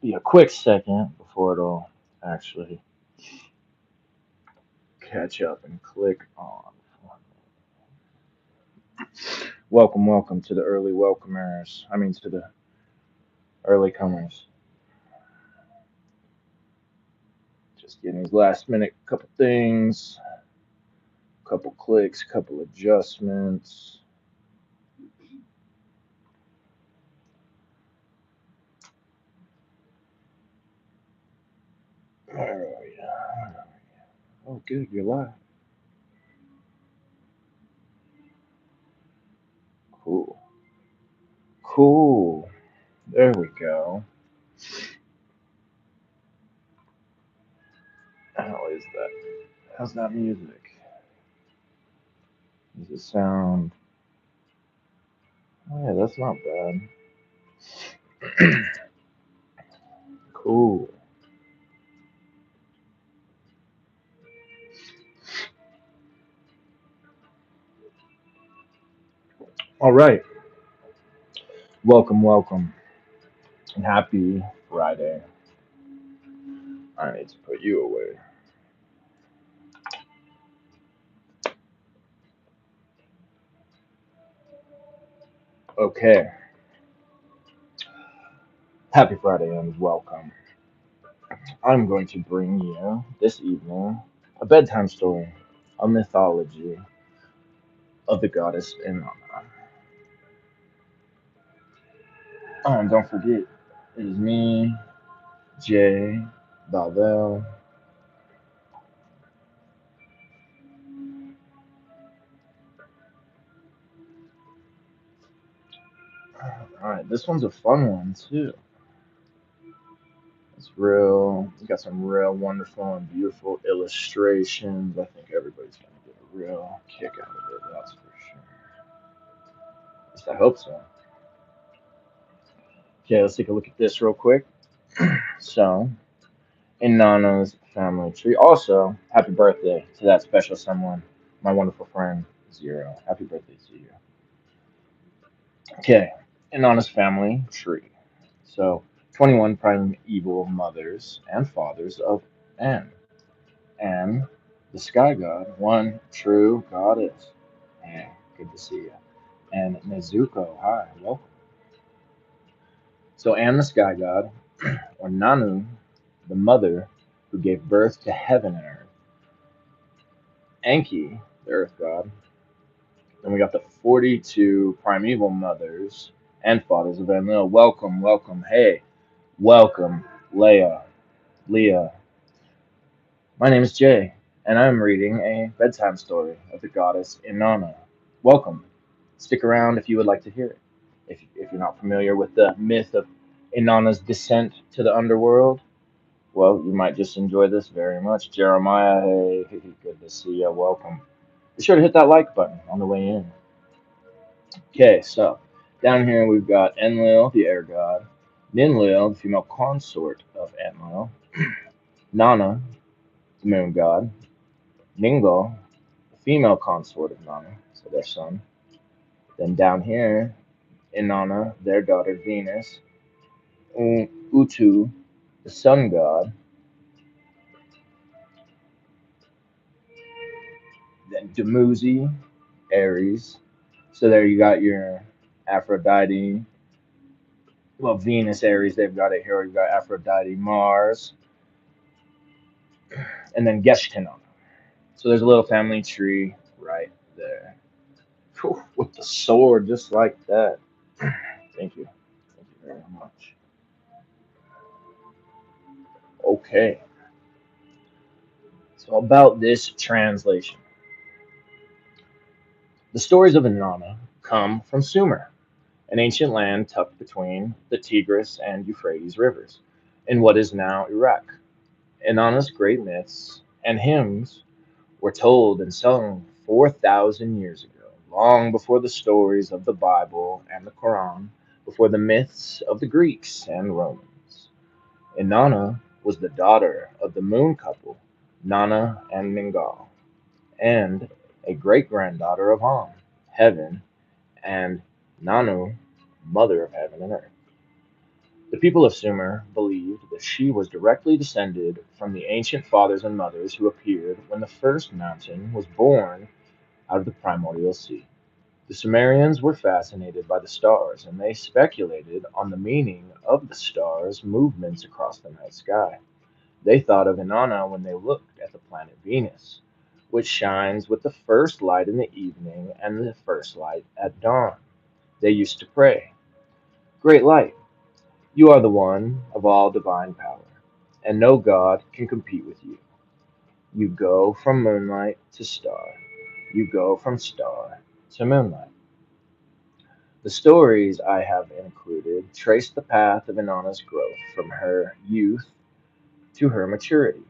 Be a quick second before it'll actually catch up and click on. Welcome, welcome to the early welcomers. I mean, to the early comers. Just getting these last minute couple things, couple clicks, couple adjustments. Where are you? Oh, good, you're live. Cool, cool. There we go. How is that? How's that music? Does it sound? Oh yeah, that's not bad. Cool. All right. Welcome, welcome, and happy Friday. I need to put you away. Okay. Happy Friday and welcome. I'm going to bring you this evening a bedtime story, a mythology of the goddess Inanna. Oh, and don't forget, it is me, Jay, Balvel. Alright, this one's a fun one too. It's real, it's got some real wonderful and beautiful illustrations. I think everybody's gonna get a real kick out of it, that's for sure. At least I hope so. Okay, let's take a look at this real quick. So, in Nana's family tree. Also, happy birthday to that special someone, my wonderful friend Zero. Happy birthday to you. Okay, in Nana's family tree. So, 21 primeval mothers and fathers of An. An, the sky god, one true goddess. And good to see you. And Nezuko, hi, welcome. So, An, the sky god, or Nanu, the mother who gave birth to heaven and earth. Enki, the earth god. Then we got the 42 primeval mothers and fathers of Enlil. Welcome, welcome. Hey, welcome, Leah. My name is Jay, and I'm reading a bedtime story of the goddess Inanna. Welcome. Stick around if you would like to hear it. If you're not familiar with the myth of Inanna's descent to the underworld, well, you might just enjoy this very much. Jeremiah, hey, good to see you. Welcome. Be sure to hit that like button on the way in. Okay, so down here we've got Enlil, the air god, Ninlil, the female consort of Enlil, Nana, the moon god, Ningal, the female consort of Nana, so their son. Then down here, Inanna, their daughter Venus, Utu, the sun god, then Dumuzi, Aries. So there you got your Aphrodite. Well, Venus, Aries, they've got it here. You've got Aphrodite, Mars, and then Geshtinon. So there's a little family tree right there. Whew, with the sword, just like that. Thank you. Thank you very much. Okay. So about this translation. The stories of Inanna come from Sumer, an ancient land tucked between the Tigris and Euphrates rivers, in what is now Iraq. Inanna's great myths and hymns were told and sung 4,000 years ago, long before the stories of the Bible and the Quran, before the myths of the Greeks and Romans. Inanna was the daughter of the moon couple, Nana and Ningal, and a great granddaughter of Ham, heaven, and Nanu, mother of heaven and earth. The people of Sumer believed that she was directly descended from the ancient fathers and mothers who appeared when the first mountain was born out of the primordial sea. The Sumerians were fascinated by the stars, and they speculated on the meaning of the stars' movements across the night sky. They thought of Inanna when they looked at the planet Venus, which shines with the first light in the evening and the first light at dawn. They used to pray, "Great light, you are the one of all divine power, and no god can compete with you. You go from moonlight to star. You go from star to moonlight." The stories I have included trace the path of Inanna's growth from her youth to her maturity.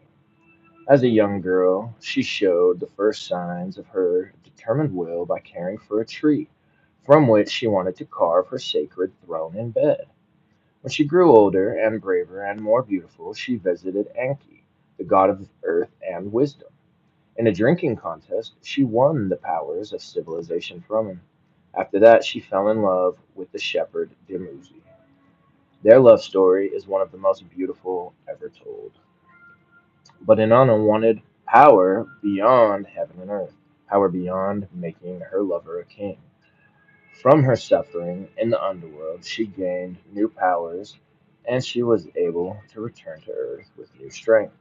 As a young girl, she showed the first signs of her determined will by caring for a tree from which she wanted to carve her sacred throne in bed. When she grew older and braver and more beautiful, she visited Enki, the god of earth and wisdom. In a drinking contest, she won the powers of civilization from him. After that, she fell in love with the shepherd Dumuzi. Their love story is one of the most beautiful ever told. But Inanna wanted power beyond heaven and earth, power beyond making her lover a king. From her suffering in the underworld, she gained new powers, and she was able to return to earth with new strength.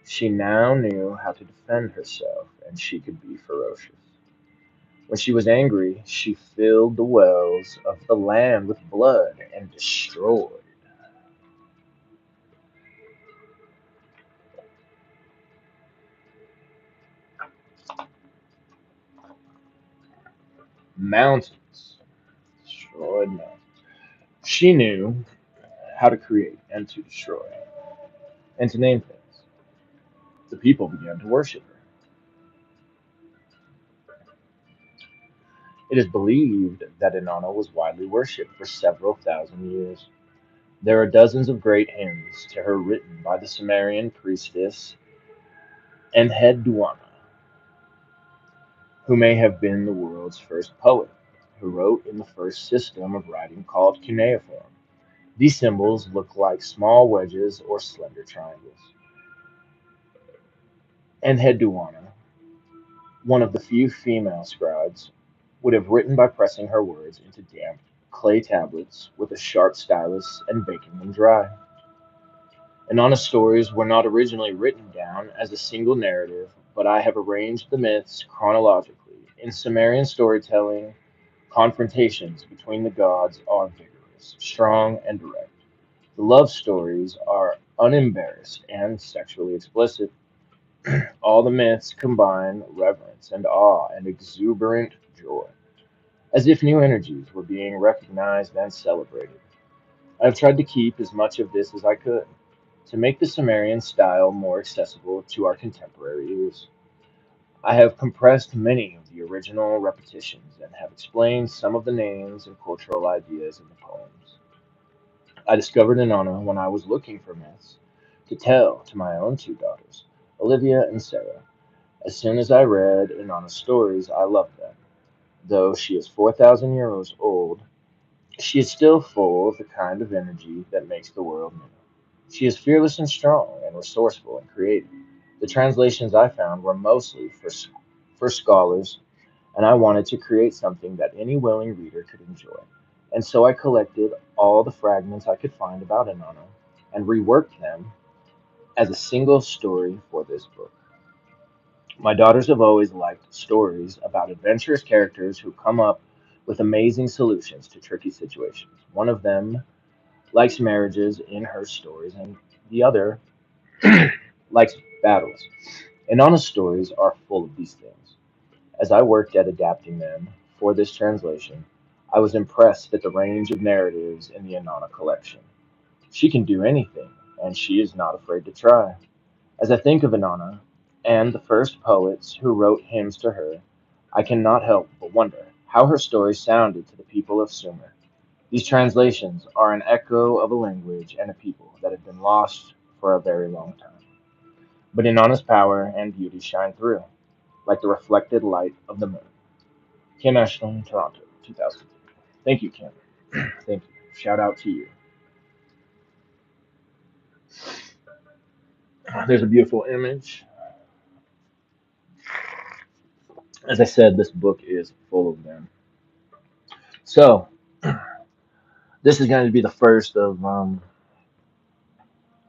She now knew how to defend herself, and she could be ferocious. When she was angry, she filled the wells of the land with blood and destroyed mountains. Destroyed mountains. She knew how to create and to destroy, and to name things. The people began to worship her. It is believed that Inanna was widely worshipped for several thousand years. There are dozens of great hymns to her written by the Sumerian priestess Enheduanna, who may have been the world's first poet, who wrote in the first system of writing called cuneiform. These symbols look like small wedges or slender triangles. Enheduanna, one of the few female scribes, would have written by pressing her words into damp clay tablets with a sharp stylus and baking them dry. Inanna's stories were not originally written down as a single narrative, but I have arranged the myths chronologically. In Sumerian storytelling, confrontations between the gods are vigorous, strong, and direct. The love stories are unembarrassed and sexually explicit. All the myths combine reverence and awe and exuberant joy, as if new energies were being recognized and celebrated. I have tried to keep as much of this as I could to make the Sumerian style more accessible to our contemporary ears. I have compressed many of the original repetitions and have explained some of the names and cultural ideas in the poems. I discovered Inanna when I was looking for myths to tell to my own two daughters, Olivia and Sarah. As soon as I read Inanna's stories, I loved them. Though she is 4,000 years old, she is still full of the kind of energy that makes the world new. She is fearless and strong and resourceful and creative. The translations I found were mostly for scholars, and I wanted to create something that any willing reader could enjoy. And so I collected all the fragments I could find about Inanna and reworked them as a single story for this book. My daughters have always liked stories about adventurous characters who come up with amazing solutions to tricky situations. One of them likes marriages in her stories, and the other likes battles. Inanna's stories are full of these things. As I worked at adapting them for this translation, I was impressed at the range of narratives in the Inanna collection. She can do anything, and she is not afraid to try. As I think of Inanna and the first poets who wrote hymns to her, I cannot help but wonder how her stories sounded to the people of Sumer. These translations are an echo of a language and a people that have been lost for a very long time. But Inanna's power and beauty shine through, like the reflected light of the moon. Kim Echlin, Toronto, 2000. Thank you, Kim. Thank you. Shout out to you. There's a beautiful image. As I said, this book is full of them. So, this is going to be the first of,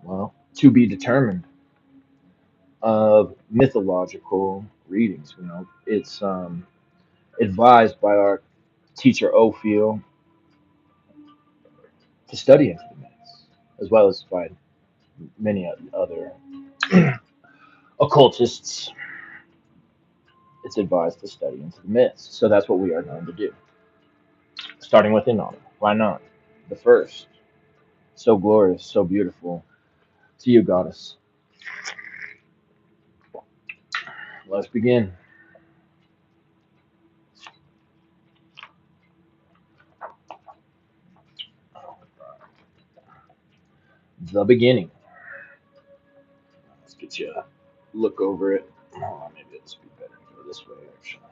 well, to be determined of mythological readings. It's advised by our teacher Ophiel to study into the myths, as well as by many other occultists. It's advised to study into the myths. So that's what we are going to do. Starting with Inanna. Why not? The first. So glorious, so beautiful. To you, goddess. Let's begin. The beginning. Let's get you a look over it. Oh, maybe it'll be better to go this way, actually.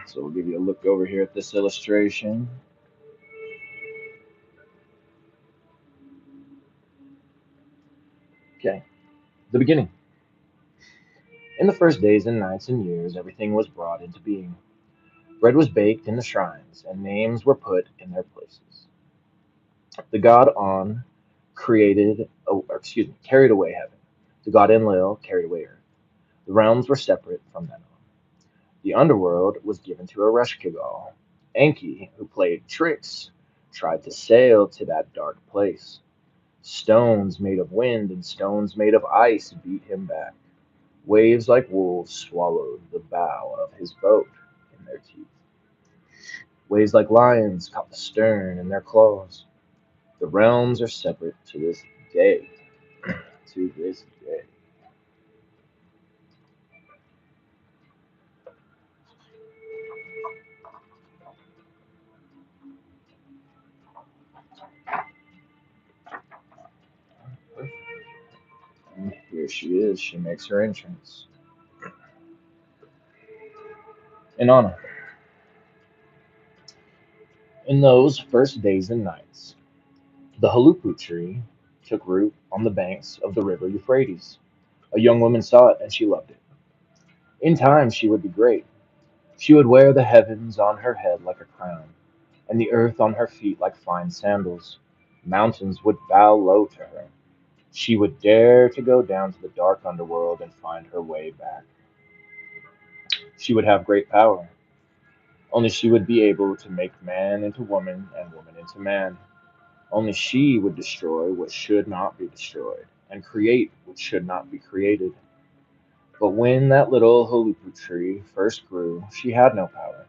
So we'll give you a look over here at this illustration. Okay, the beginning. In the first days and nights and years, everything was brought into being. Bread was baked in the shrines, and names were put in their places. The god On carried away heaven. The god Enlil carried away earth. The realms were separate from then on. The underworld was given to Ereshkigal. Enki, who played tricks, tried to sail to that dark place. Stones made of wind and stones made of ice beat him back. Waves like wolves swallowed the bow of his boat in their teeth. Waves like lions caught the stern in their claws. The realms are separate to this day. To this day. And here she is. She makes her entrance. Inanna. In those first days and nights, the halupu tree took root on the banks of the river Euphrates. A young woman saw it and she loved it. In time she would be great. She would wear the heavens on her head like a crown, and the earth on her feet like fine sandals. Mountains would bow low to her. She would dare to go down to the dark underworld and find her way back. She would have great power, only she would be able to make man into woman and woman into man. Only she would destroy what should not be destroyed, and create what should not be created. But when that little halupu tree first grew, she had no power.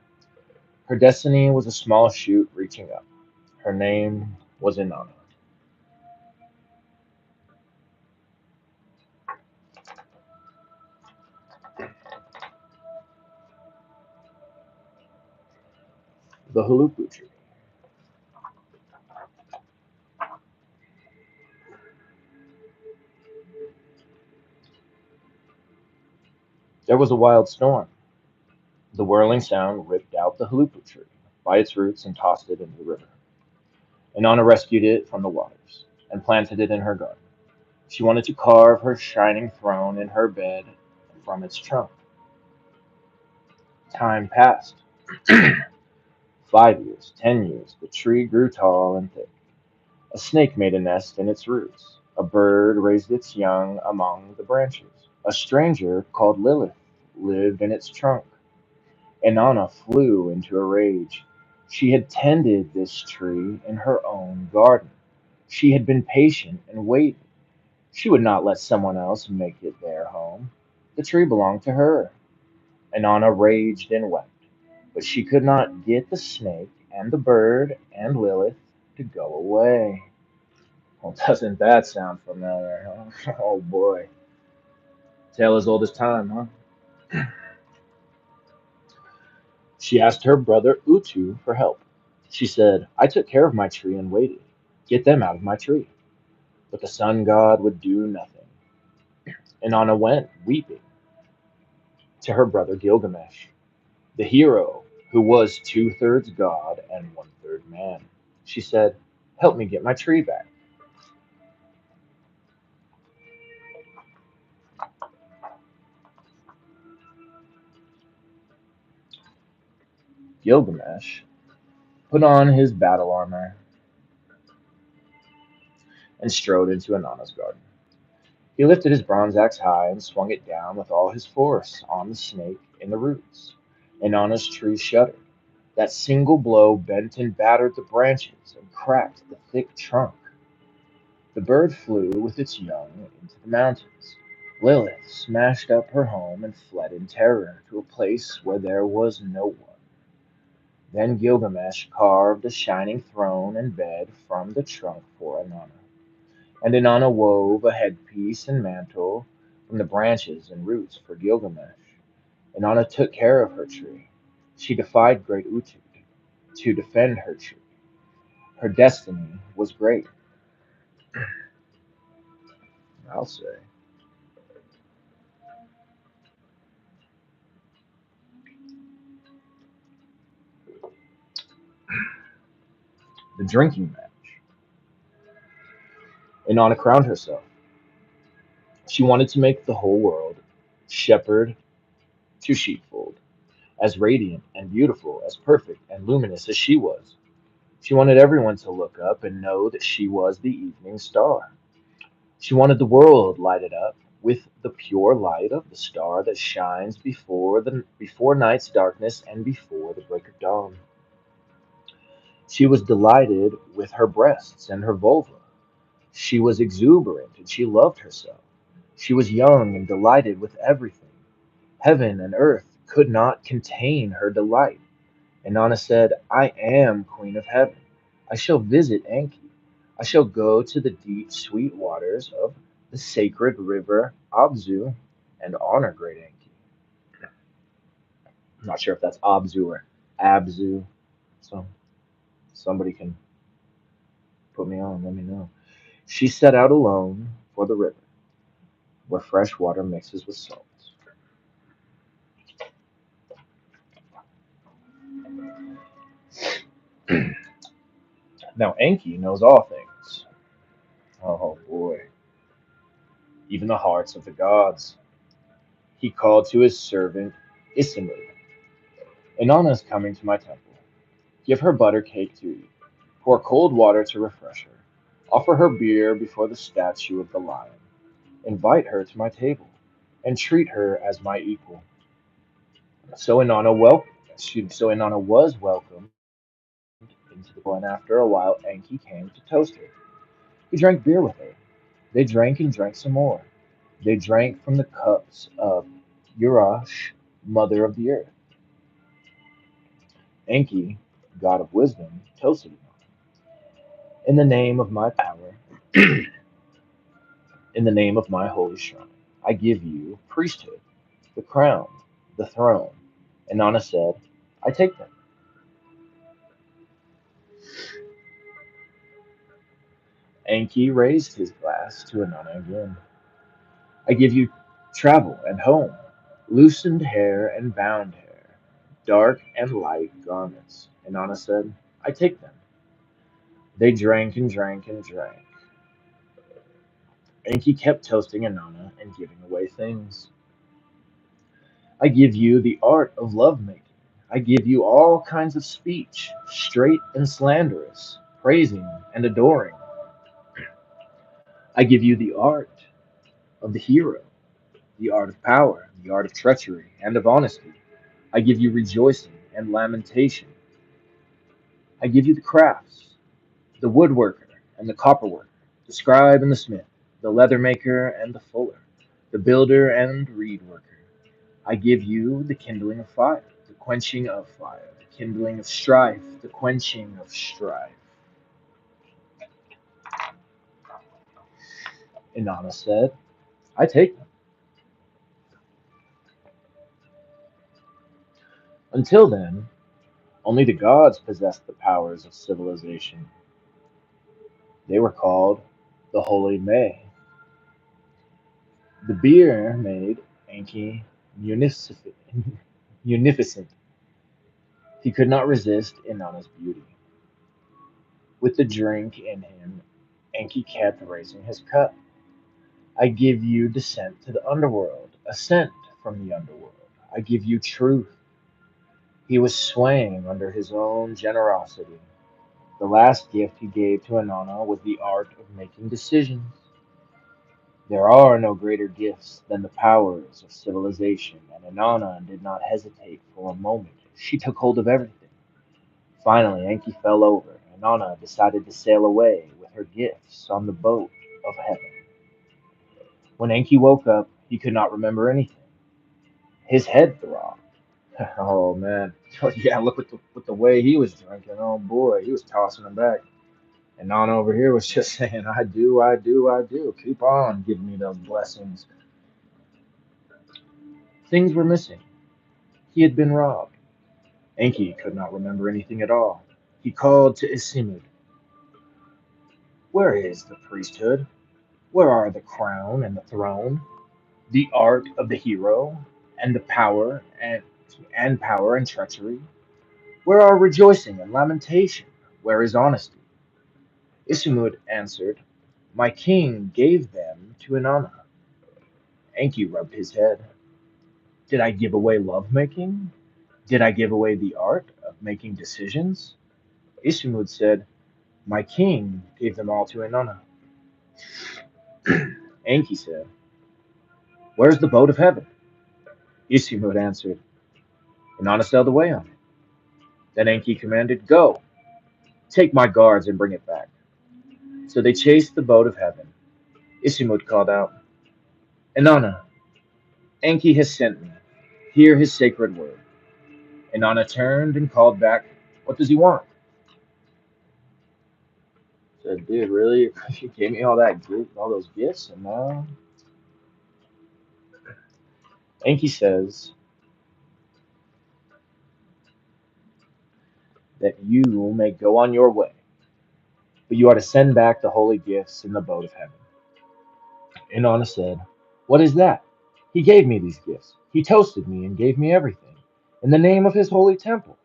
Her destiny was a small shoot reaching up. Her name was Inanna. The halupu tree. There was a wild storm. The whirling sound ripped out the halupu tree by its roots and tossed it into the river. Inanna rescued it from the waters and planted it in her garden. She wanted to carve her shining throne in her bed from its trunk. Time passed. 5 years, 10 years, the tree grew tall and thick. A snake made a nest in its roots. A bird raised its young among the branches. A stranger called Lilith lived in its trunk. Inanna flew into a rage. She had tended this tree in her own garden. She had been patient and waited. She would not let someone else make it their home. The tree belonged to her. Inanna raged and wept, but she could not get the snake and the bird and Lilith to go away. Well, doesn't that sound familiar, huh? Oh boy. Tale as old as time, huh? She asked her brother Utu for help. She said, I took care of my tree and waited. Get them out of my tree. But the sun god would do nothing. Inanna went, weeping, to her brother Gilgamesh, the hero who was two-thirds god and one-third man. She said, help me get my tree back. Gilgamesh put on his battle armor and strode into Inanna's garden. He lifted his bronze axe high and swung it down with all his force on the snake in the roots. Inanna's tree shuddered. That single blow bent and battered the branches and cracked the thick trunk. The bird flew with its young into the mountains. Lilith smashed up her home and fled in terror to a place where there was no one. Then Gilgamesh carved a shining throne and bed from the trunk for Inanna. And Inanna wove a headpiece and mantle from the branches and roots for Gilgamesh. Inanna took care of her tree. She defied great Utu to defend her tree. Her destiny was great, I'll say. The drinking match. Inanna crowned herself. She wanted to make the whole world, shepherd to sheepfold, as radiant and beautiful, as perfect and luminous as she was. She wanted everyone to look up and know that she was the evening star. She wanted the world lighted up with the pure light of the star that shines before night's darkness and before the break of dawn. She was delighted with her breasts and her vulva. She was exuberant and she loved herself. She was young and delighted with everything. Heaven and earth could not contain her delight. And Anna said, I am Queen of Heaven. I shall visit Enki. I shall go to the deep, sweet waters of the sacred river Abzu and honor great Enki. I'm not sure if that's Abzu or Abzu, so somebody can put me on, let me know. She set out alone for the river, where fresh water mixes with salt. Now Enki knows all things. Oh boy, even the hearts of the gods. He called to his servant Isimri. Inanna is coming to my temple. Give her butter cake to eat. Pour cold water to refresh her. Offer her beer before the statue of the lion. Invite her to my table, and treat her as my equal. So Inanna was welcomed into the temple, and after a while Enki came to toast her. He drank beer with her. They drank and drank some more. They drank from the cups of Urash, mother of the earth. Enki, god of wisdom, toasted Inanna. In the name of my power, in the name of my holy shrine, I give you priesthood, the crown, the throne. And Nana said, I take them. Enki raised his glass to Inanna again. I give you travel and home, loosened hair and bound hair, dark and light garments. And Nana said, I take them. They drank and drank and drank. Enki kept toasting Inanna and giving away things. I give you the art of lovemaking. I give you all kinds of speech, straight and slanderous, praising and adoring. I give you the art of the hero, the art of power, the art of treachery and of honesty. I give you rejoicing and lamentation. I give you the crafts, the woodworker and the copperworker, the scribe and the smith, the leather maker and the fuller, the builder and reed worker. I give you the kindling of fire, the quenching of fire, the kindling of strife, the quenching of strife. Inanna said, I take them. Until then, only the gods possessed the powers of civilization. They were called the Holy May. The beer made Enki munificent. munificent. He could not resist Inanna's beauty. With the drink in him, Enki kept raising his cup. I give you descent to the underworld, ascent from the underworld. I give you truth. He was swaying under his own generosity. The last gift he gave to Inanna was the art of making decisions. There are no greater gifts than the powers of civilization, and Inanna did not hesitate for a moment. She took hold of everything. Finally, Enki fell over, and Inanna decided to sail away with her gifts on the boat of heaven. When Enki woke up, he could not remember anything. His head throbbed. Oh man. Yeah, look with the way he was drinking. Oh boy, he was tossing him back. And Nana over here was just saying, I do, I do, I do. Keep on giving me those blessings. Things were missing. He had been robbed. Enki could not remember anything at all. He called to Isimud. Where is the priesthood? Where are the crown and the throne? The art of the hero and the power and treachery? Where are rejoicing and lamentation? Where is honesty? Isimud answered, My king gave them to Inanna. Enki rubbed his head. Did I give away lovemaking? Did I give away the art of making decisions? Isimud said, My king gave them all to Inanna. Enki said, Where's the boat of heaven? Isimud answered, Inanna sailed away on it. Then Enki commanded, Go, take my guards and bring it back. So they chased the boat of heaven. Isimud called out, Inanna, Enki has sent me. Hear his sacred word. Inanna turned and called back, What does he want? Said, Dude, really? You gave me all those gifts, and now Enki says that you may go on your way, but you are to send back the holy gifts in the boat of heaven. Inanna said, What is that? He gave me these gifts. He toasted me and gave me everything in the name of his holy temple.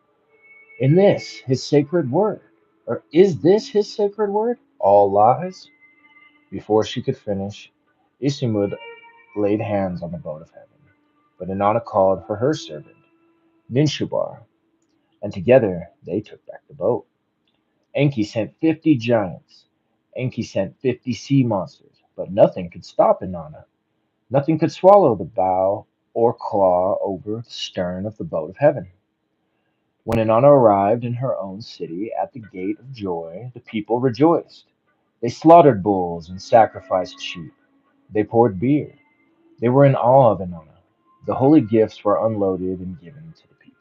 In this, his sacred word. Or is this his sacred word? All lies? Before she could finish, Isimud laid hands on the boat of heaven. But Inanna called for her servant, Ninshubar, and together they took back the boat. Enki sent 50 giants. Enki sent 50 sea monsters, but nothing could stop Inanna. Nothing could swallow the bow or claw over the stern of the boat of heaven. When Inanna arrived in her own city at the gate of joy, the people rejoiced. They slaughtered bulls and sacrificed sheep. They poured beer. They were in awe of Inanna. The holy gifts were unloaded and given to the people.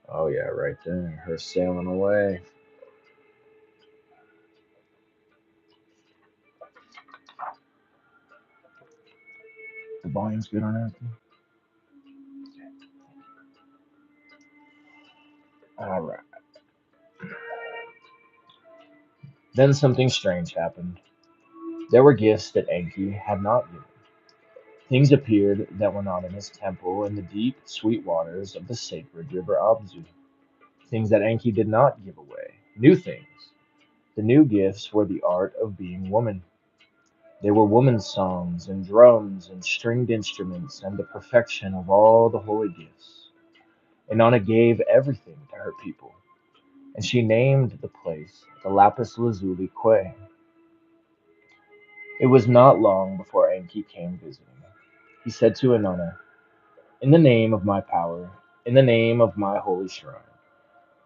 Oh, yeah, right there. Her sailing away. The volume's good on everything. All right. Then something strange happened. There were gifts that Enki had not given. Things appeared that were not in his temple in the deep, sweet waters of the sacred river Abzu. Things that Enki did not give away. New things. The new gifts were the art of being woman. They were woman's songs and drums and stringed instruments and the perfection of all the holy gifts. Inanna gave everything to her people, and she named the place the Lapis Lazuli Quay. It was not long before Enki came visiting. He said to Inanna, In the name of my power, in the name of my holy shrine,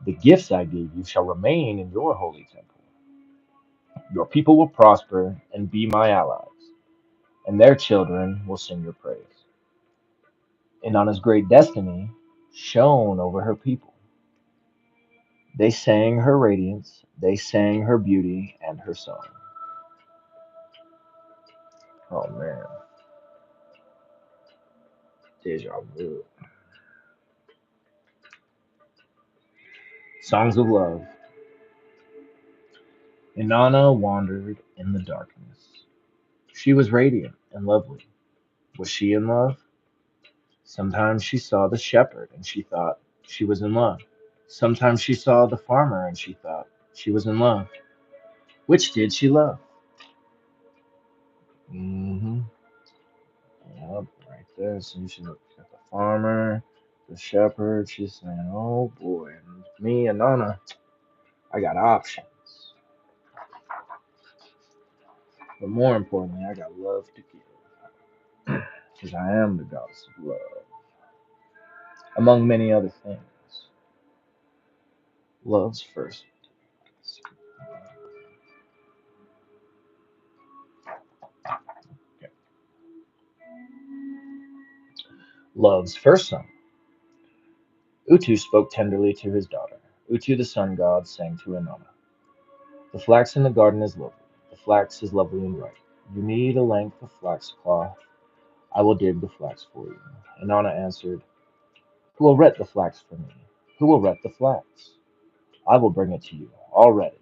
the gifts I gave you shall remain in your holy temple. Your people will prosper and be my allies, and their children will sing your praise. Inanna's great destiny shone over her people. They sang her radiance, they sang her beauty and her song. Oh man, deja vu. Songs of love. Inanna wandered in the darkness. She was radiant and lovely. Was she in love? Sometimes she saw the shepherd and she thought she was in love. Sometimes she saw the farmer and she thought she was in love. Which did she love? Mm-hmm. Yep, right there. So you should look at the farmer, the shepherd. She's saying, "Oh boy, and me and Nana, I got options, but more importantly, I got love to give, because I am the goddess of love, among many other things. Love's first, love's first son. Utu spoke tenderly to his daughter. Utu, the sun god, sang to Inanna. The flax in the garden is lovely. The flax is lovely and bright. You need a length of flax cloth. I will dig the flax for you. Inanna answered, Who will ret the flax for me? Who will ret the flax? I will bring it to you, all retted.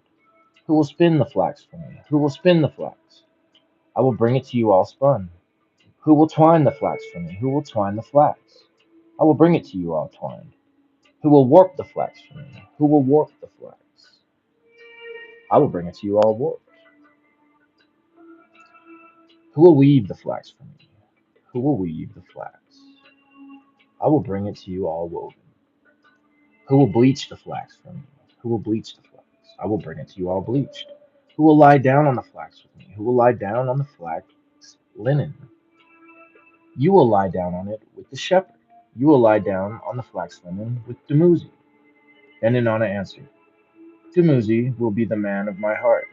Who will spin the flax for me? Who will spin the flax? I will bring it to you all spun. Who will twine the flax for me? Who will twine the flax? I will bring it to you all twined. Who will warp the flax for me? Who will warp the flax? I will bring it to you all warped. Who will weave the flax for me? Who will weave the flax? I will bring it to you all woven. Who will bleach the flax for me? Who will bleach the flax? I will bring it to you all bleached. Who will lie down on the flax with me? Who will lie down on the flax linen? You will lie down on it with the shepherd. You will lie down on the flax linen with Dumuzi. Then Inanna answered, Dumuzi will be the man of my heart.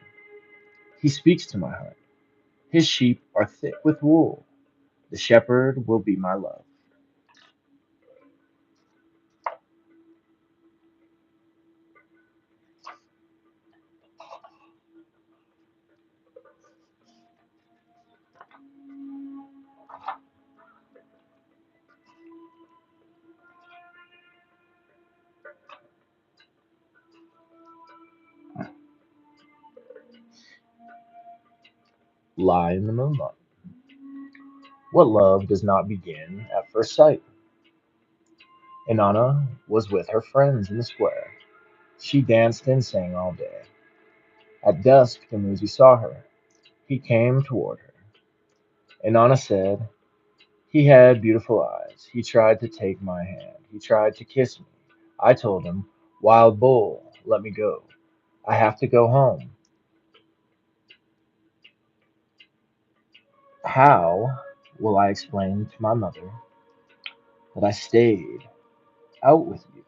He speaks to my heart. His sheep are thick with wool. The shepherd will be my love. Lie in the moonlight. What love does not begin at first sight? Inanna was with her friends in the square. She danced and sang all day. At dusk, Dumuzi saw her. He came toward her. Inanna said, He had beautiful eyes. He tried to take my hand. He tried to kiss me. I told him, Wild bull, let me go. I have to go home. How will I explain to my mother that I stayed out with you?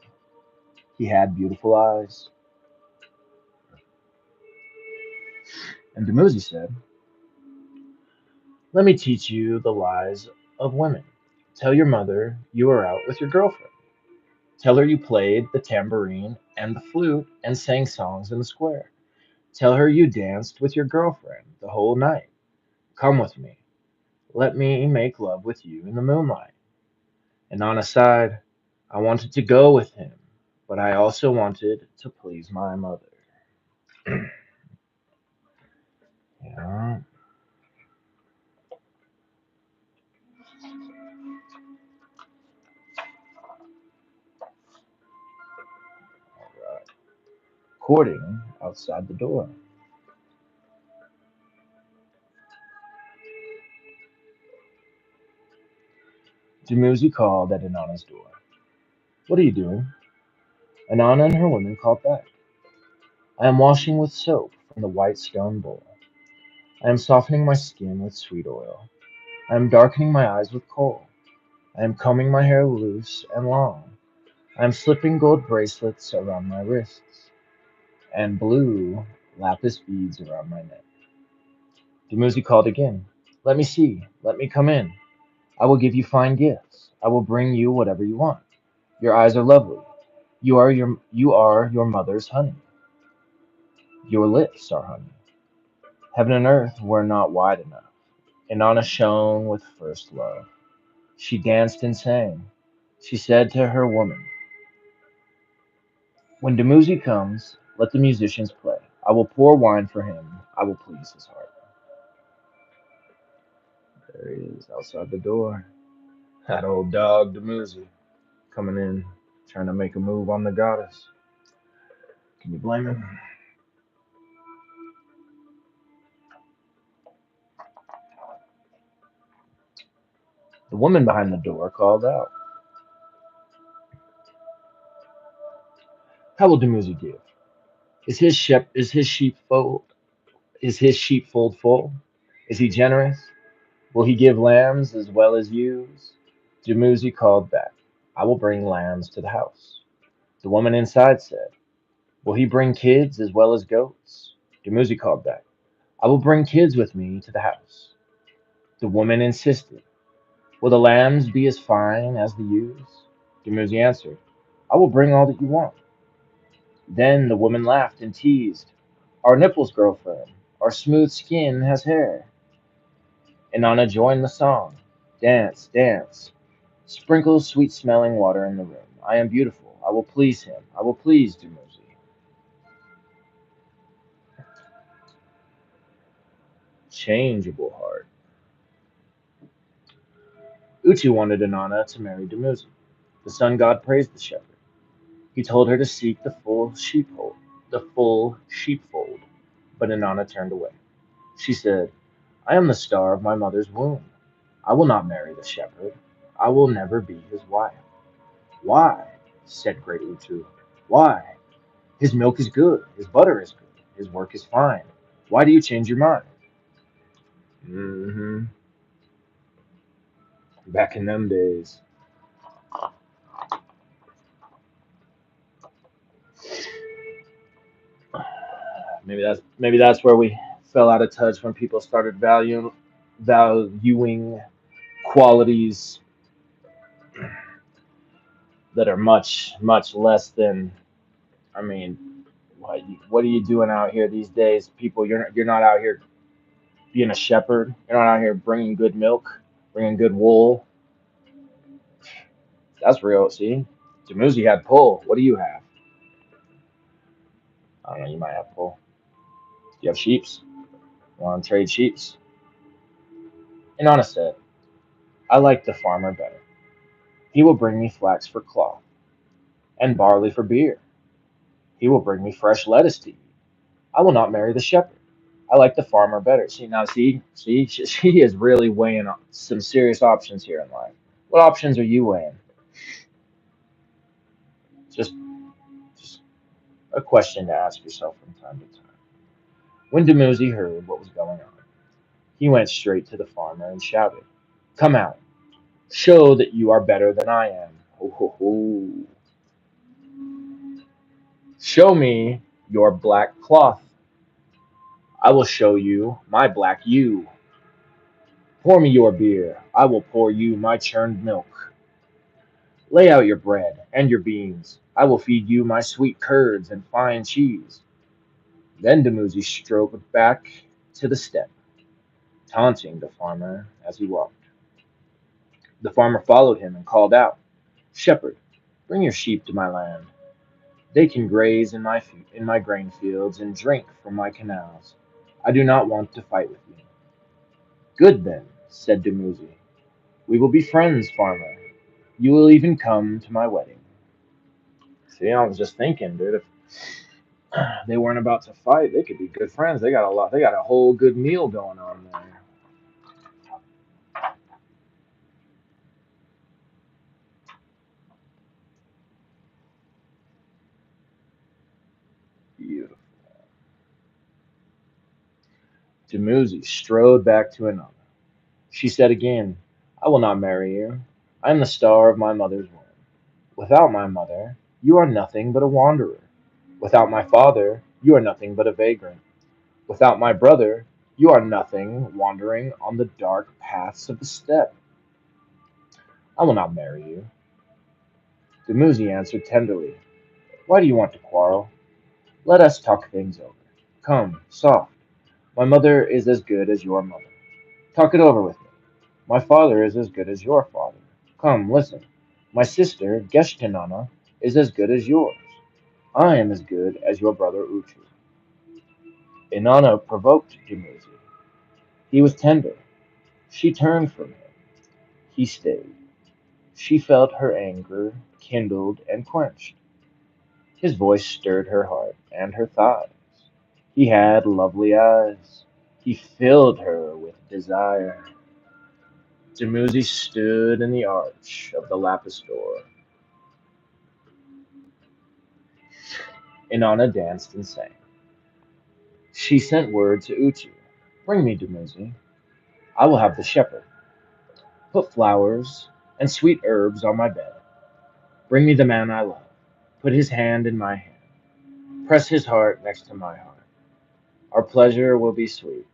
He had beautiful eyes. And Dumuzi said, Let me teach you the lies of women. Tell your mother you were out with your girlfriend. Tell her you played the tambourine and the flute and sang songs in the square. Tell her you danced with your girlfriend the whole night. Come with me. Let me make love with you in the moonlight. And on a side, I wanted to go with him, but I also wanted to please my mother. Yeah, alright. Courting outside the door. Dumuzi called at Inanna's door. What are you doing? Inanna and her women called back. I am washing with soap from the white stone bowl. I am softening my skin with sweet oil. I am darkening my eyes with kohl. I am combing my hair loose and long. I am slipping gold bracelets around my wrists and blue lapis beads around my neck. Dumuzi called again. Let me see. Let me come in. I will give you fine gifts. I will bring you whatever you want. Your eyes are lovely. You are your mother's honey. Your lips are honey. Heaven and earth were not wide enough. Inanna shone with first love. She danced and sang. She said to her woman, When Dumuzi comes, let the musicians play. I will pour wine for him. I will please his heart. There he is outside the door. That old dog Dumuzi coming in, trying to make a move on the goddess. Can you blame him? The woman behind the door called out. How will Dumuzi give? Is his sheepfold full? Is he generous? Will he give lambs as well as ewes? Dumuzi called back, I will bring lambs to the house. The woman inside said, will he bring kids as well as goats? Dumuzi called back, I will bring kids with me to the house. The woman insisted, will the lambs be as fine as the ewes? Dumuzi answered, I will bring all that you want. Then the woman laughed and teased, our nipples grow firm, our smooth skin has hair. Inanna joined the song. Dance, dance. Sprinkle sweet smelling water in the room. I am beautiful. I will please him. I will please Dumuzi. Changeable heart. Uchi wanted Inanna to marry Dumuzi. The sun god praised the shepherd. He told her to seek the full sheepfold, but Inanna turned away. She said, I am the star of my mother's womb. I will not marry the shepherd. I will never be his wife. Why? Said great Utu. Why? His milk is good, his butter is good, his work is fine. Why do you change your mind? Hmm. Back in them days. Maybe that's where we fell out of touch when people started valuing qualities that are much less than. I mean, what are you doing out here these days? People, you're not out here being a shepherd. You're not out here bringing good milk, bringing good wool. That's real. See, Jamuzi had pull. What do you have? I don't know. You might have pull. You have sheeps. You want to trade sheeps? Inanna said, I like the farmer better. He will bring me flax for cloth and barley for beer. He will bring me fresh lettuce to eat. I will not marry the shepherd. I like the farmer better. See, she is really weighing some serious options here in life. What options are you weighing? Just, just a question to ask yourself from time to time. When Dumuzi heard what was going on, he went straight to the farmer and shouted, come out. Show that you are better than I am. Ho, ho, ho. Show me your black cloth. I will show you my black ewe. Pour me your beer. I will pour you my churned milk. Lay out your bread and your beans. I will feed you my sweet curds and fine cheese. Then Dumuzi strode back to the steppe, taunting the farmer as he walked. The farmer followed him and called out, shepherd, bring your sheep to my land. They can graze in my grain fields and drink from my canals. I do not want to fight with you. Good then, said Dumuzi. We will be friends, farmer. You will even come to my wedding. See, I was just thinking, dude, if they weren't about to fight, they could be good friends. They got a whole good meal going on there. Beautiful. Dumuzi strode back to Ananda. She said again, I will not marry you. I am the star of my mother's womb. Without my mother, you are nothing but a wanderer. Without my father, you are nothing but a vagrant. Without my brother, you are nothing wandering on the dark paths of the steppe. I will not marry you. Dumuzi answered tenderly, why do you want to quarrel? Let us talk things over. Come, soft. My mother is as good as your mother. Talk it over with me. My father is as good as your father. Come, listen. My sister, Geshtinana, is as good as yours. I am as good as your brother Uchu. Inanna provoked Dumuzi. He was tender. She turned from him. He stayed. She felt her anger kindled and quenched. His voice stirred her heart and her thighs. He had lovely eyes. He filled her with desire. Dumuzi stood in the arch of the lapis door. Inanna danced and sang. She sent word to Utu, "Bring me Dumuzi. I will have the shepherd. Put flowers and sweet herbs on my bed. Bring me the man I love. Put his hand in my hand. Press his heart next to my heart. Our pleasure will be sweet.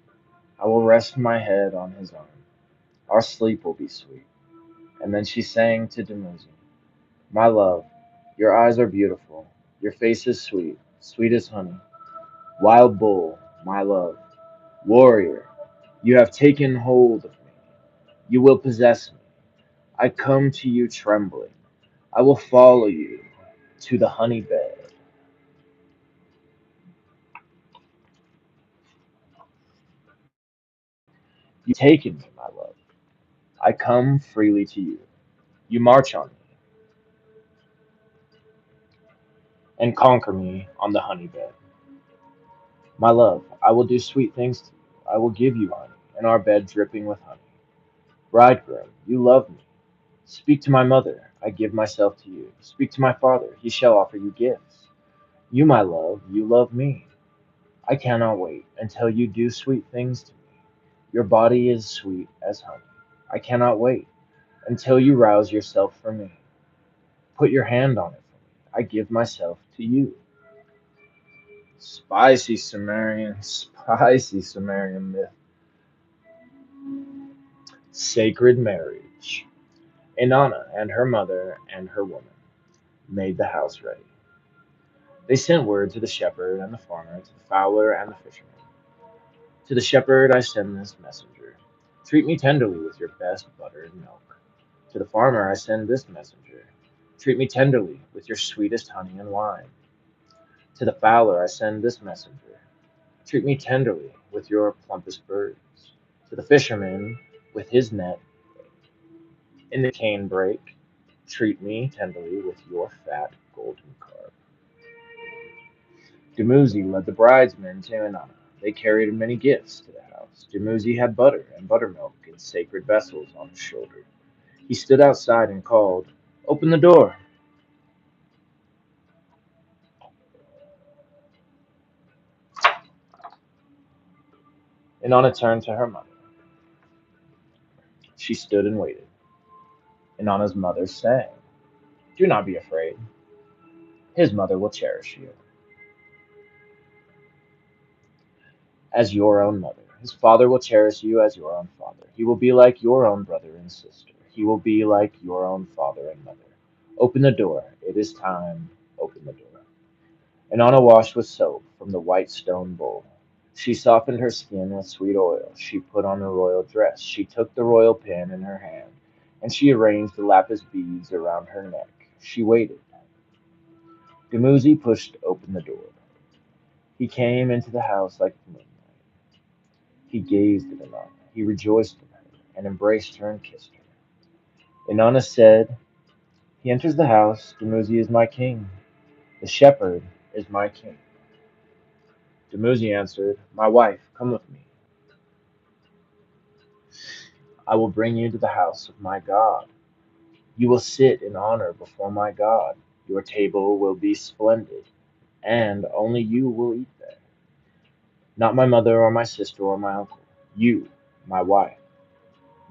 I will rest my head on his arm. Our sleep will be sweet." And then she sang to Dumuzi, "My love, your eyes are beautiful. Your face is sweet, sweet as honey. Wild bull, my love, warrior, you have taken hold of me. You will possess me. I come to you trembling. I will follow you to the honey bed. You taken me, my love. I come freely to you. You march on me and conquer me on the honey bed. My love, I will do sweet things to you. I will give you honey, and our bed dripping with honey. Bridegroom, you love me. Speak to my mother, I give myself to you. Speak to my father, he shall offer you gifts. You, my love, you love me. I cannot wait until you do sweet things to me. Your body is sweet as honey. I cannot wait until you rouse yourself for me. Put your hand on it for me. I give myself to you. Spicy Sumerian myth. Sacred marriage. Inanna and her mother and her woman made the house ready. They sent word to the shepherd and the farmer, to the fowler and the fisherman. To the shepherd I send this messenger. Treat me tenderly with your best butter and milk. To the farmer I send this messenger. Treat me tenderly with your sweetest honey and wine. To the fowler I send this messenger. Treat me tenderly with your plumpest birds. To the fisherman with his net in the cane brake, treat me tenderly with your fat golden carp. Dumuzi led the bridesmen to Inanna. They carried many gifts to the house. Dumuzi had butter and buttermilk in sacred vessels on his shoulder. He stood outside and called, "Open the door." Inanna turned to her mother. She stood and waited. Inanna's mother sang, "Do not be afraid. His mother will cherish you as your own mother. His father will cherish you as your own father. He will be like your own brother and sister. He will be like your own father and mother. Open the door. It is time. Open the door." And Anna washed with soap from the white stone bowl. She softened her skin with sweet oil. She put on a royal dress. She took the royal pin in her hand, and she arranged the lapis beads around her neck. She waited. Dumuzi pushed open the door. He came into the house like the moonlight. He gazed at Inanna. He rejoiced in her, and embraced her and kissed her. Inanna said, "He enters the house. Dumuzi is my king. The shepherd is my king." Dumuzi answered, "My wife, come with me. I will bring you to the house of my God. You will sit in honor before my God. Your table will be splendid, and only you will eat there. Not my mother or my sister or my uncle. You, my wife.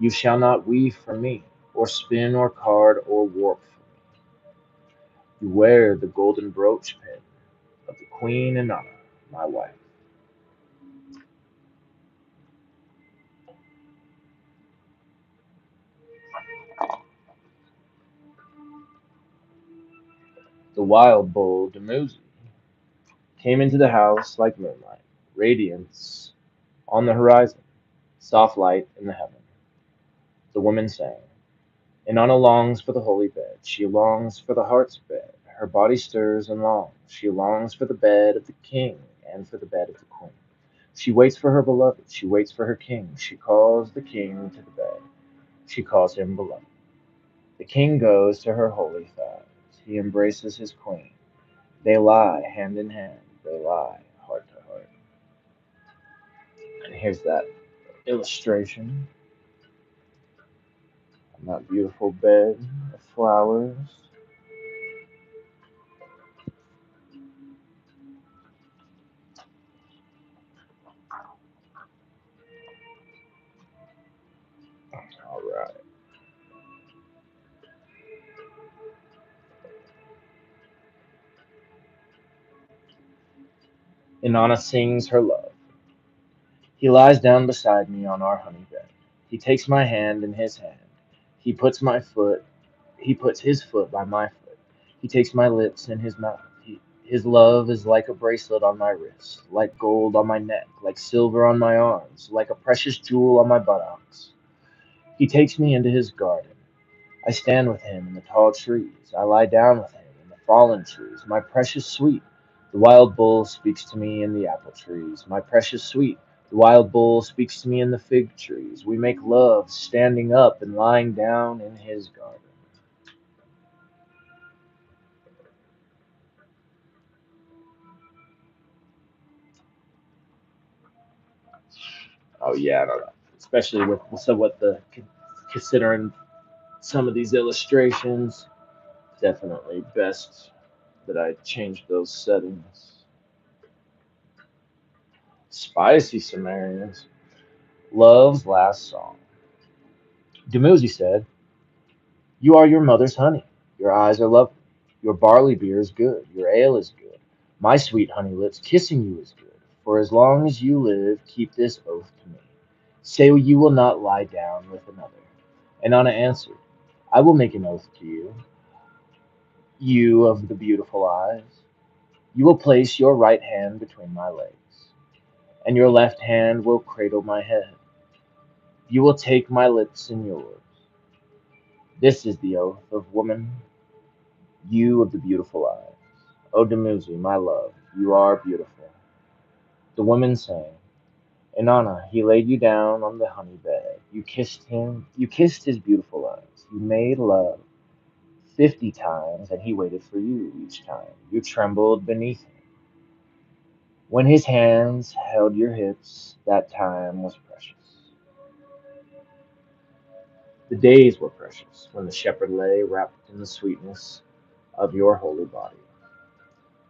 You shall not weave for me, or spin or card or warp for me. You wear the golden brooch pin of the Queen Inanna, my wife." The wild bull Dumuzi came into the house like moonlight, radiance on the horizon, soft light in the heaven. The woman sang. Inanna longs for the holy bed. She longs for the heart's bed. Her body stirs and longs. She longs for the bed of the king and for the bed of the queen. She waits for her beloved. She waits for her king. She calls the king to the bed. She calls him beloved. The king goes to her holy thighs. He embraces his queen. They lie hand in hand. They lie heart to heart. And here's that illustration on that beautiful bed of flowers. Inanna sings her love. He lies down beside me on our honey bed. He takes my hand in his hand. He puts my foot, he puts his foot by my foot. He takes my lips in his mouth. His love is like a bracelet on my wrist, like gold on my neck, like silver on my arms, like a precious jewel on my buttocks. He takes me into his garden. I stand with him in the tall trees. I lie down with him in the fallen trees. My precious sweet, the wild bull speaks to me in the apple trees. My precious sweet, the wild bull speaks to me in the fig trees. We make love standing up and lying down in his garden. Oh yeah, I don't know. Especially with what the considering some of these illustrations, definitely best that I changed those settings. Spicy Sumerians. Love's last song. Dumuzi said, "You are your mother's honey. Your eyes are lovely. Your barley beer is good. Your ale is good. My sweet honey lips kissing you is good. For as long as you live, keep this oath to me. Say you will not lie down with another." And Anna answered, "I will make an oath to you, you of the beautiful eyes. You will place your right hand between my legs, and your left hand will cradle my head. You will take my lips in yours. This is the oath of woman, you of the beautiful eyes. O Dumuzi, my love, you are beautiful." The woman sang, "Inanna, he laid you down on the honey bed. You kissed him, you kissed his beautiful eyes. You made love 50 times, and he waited for you each time. You trembled beneath him. When his hands held your hips, that time was precious. The days were precious when the shepherd lay wrapped in the sweetness of your holy body.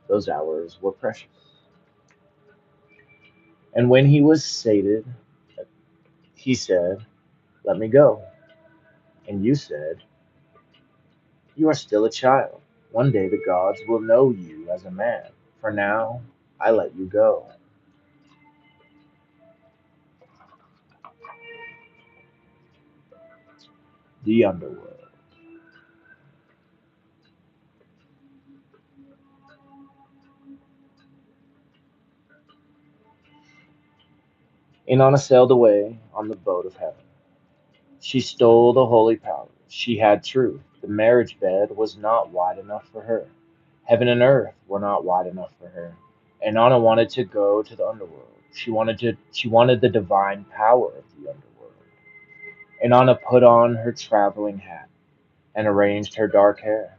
Those hours were precious. And when he was sated, he said, 'Let me go.' And you said, 'You are still a child. One day the gods will know you as a man. For now, I let you go.'" The underworld. Inanna sailed away on the boat of heaven. She stole the holy powers. She had truth. The marriage bed was not wide enough for her. Heaven and earth were not wide enough for her. And Anna wanted to go to the underworld. She wanted the divine power of the underworld. And Anna put on her traveling hat and arranged her dark hair.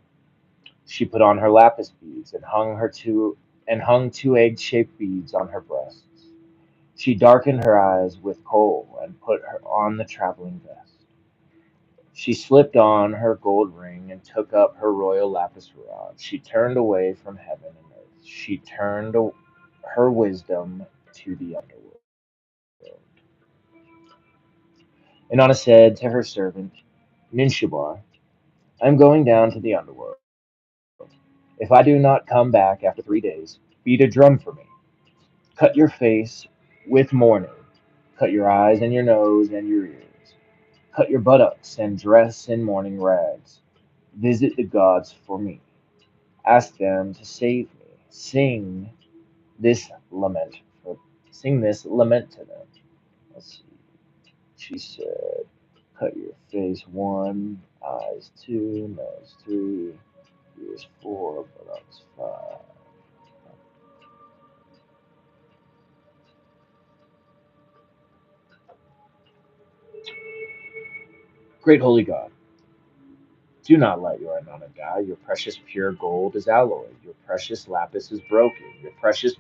She put on her lapis beads and hung two egg-shaped beads on her breasts. She darkened her eyes with kohl and put her on the traveling vest. She slipped on her gold ring and took up her royal lapis rod. She turned away from heaven and earth. She turned her wisdom to the underworld. Inanna said to her servant, Ninshabar, "I am going down to the underworld. If I do not come back after 3 days, beat a drum for me. Cut your face with mourning. Cut your eyes and your nose and your ears. Cut your buttocks and dress in mourning rags. Visit the gods for me. Ask them to save me. This lament for Sing this lament to them." Let's see. She said, "Cut your face 1, eyes 2, nose 3, ears 4, buttocks 5." Great holy God, do not let your Inanna die. Your precious pure gold is alloyed. Your precious lapis is broken. Your precious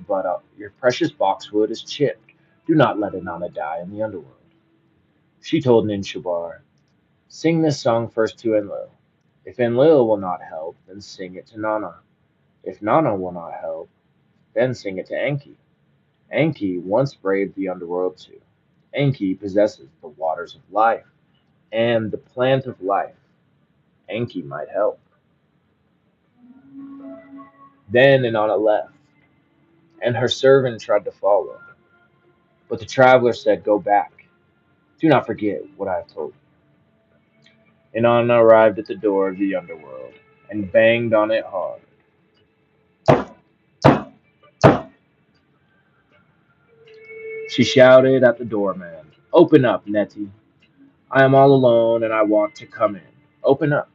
boxwood is chipped. Do not let Inanna die in the underworld." She told Ninshabar, "Sing this song first to Enlil. If Enlil will not help, then sing it to Nana. If Nana will not help, then sing it to Enki. Enki once braved the underworld too. Enki possesses the waters of life and the plant of life. Enki might help." Then Inanna left. and her servant tried to follow. But the traveler said, "Go back. Do not forget what I have told you." Inanna arrived at the door of the underworld and banged on it hard. She shouted at the doorman, "Open up, Nettie. I am all alone and I want to come in. Open up."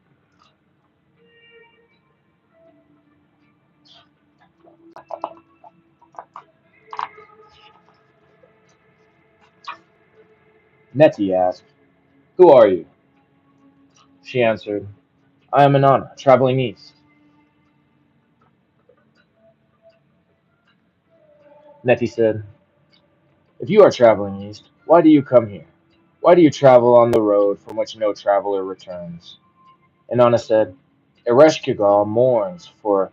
Nettie asked, "Who are you?" She answered, "I am Inanna, traveling east." Nettie said, "If you are traveling east, why do you come here? Why do you travel on the road from which no traveler returns?" Inanna said, "Ereshkigal mourns for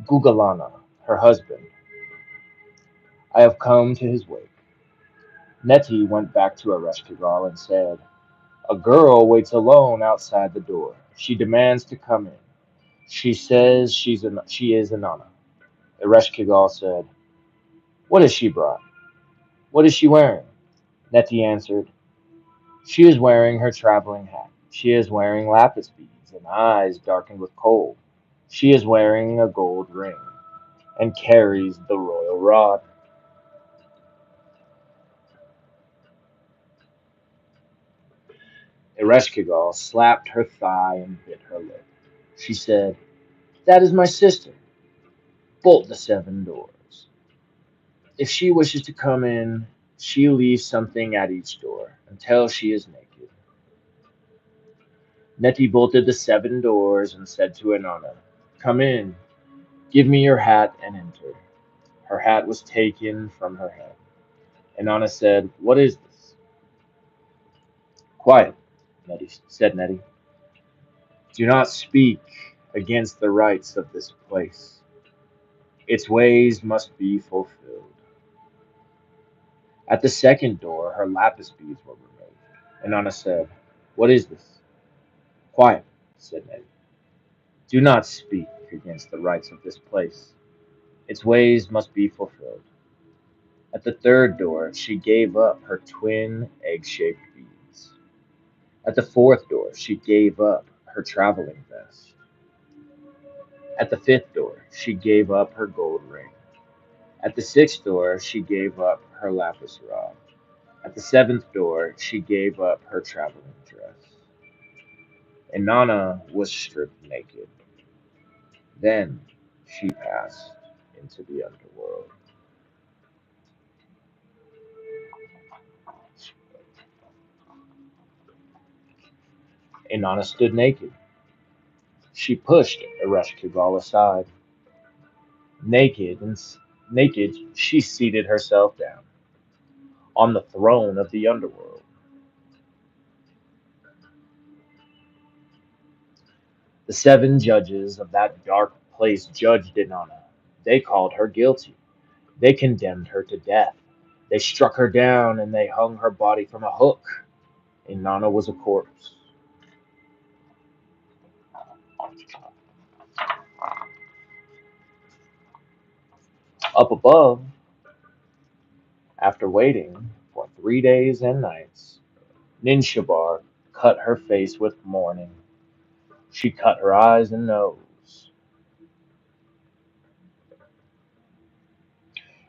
Gugalana, her husband. I have come to his wake." Nettie went back to Ereshkigal and said, "A girl waits alone outside the door. She demands to come in. She says she is Inanna." Ereshkigal said, "What has she brought? What is she wearing?" Nettie answered, "She is wearing her traveling hat. She is wearing lapis beads and eyes darkened with kohl. She is wearing a gold ring and carries the royal rod." Ereshkigal slapped her thigh and bit her lip. She said, "That is my sister. Bolt the 7 doors. If she wishes to come in, she leaves something at each door until she is naked." Nettie bolted the 7 doors and said to Inanna, "Come in, give me your hat and enter." Her hat was taken from her head. Inanna said, "What is this?" "Quiet," said Nettie. "Do not speak against the rights of this place. Its ways must be fulfilled." At the second door, her lapis beads were removed. Inanna said, "What is this?" "Quiet," said Nettie. "Do not speak against the rights of this place. Its ways must be fulfilled." At the third door, she gave up her twin egg-shaped beads. At the fourth door, she gave up her traveling vest. At the fifth door, she gave up her gold ring. At the sixth door, she gave up her lapis rod. At the seventh door, she gave up her traveling dress. Inanna was stripped naked. Then she passed into the underworld. Inanna stood naked. She pushed Ereshkigal aside. Naked and naked, she seated herself down on the throne of the underworld. The 7 judges of that dark place judged Inanna. They called her guilty. They condemned her to death. They struck her down and they hung her body from a hook. Inanna was a corpse. Up above, after waiting for 3 days and nights, Ninshabar cut her face with mourning. She cut her eyes and nose,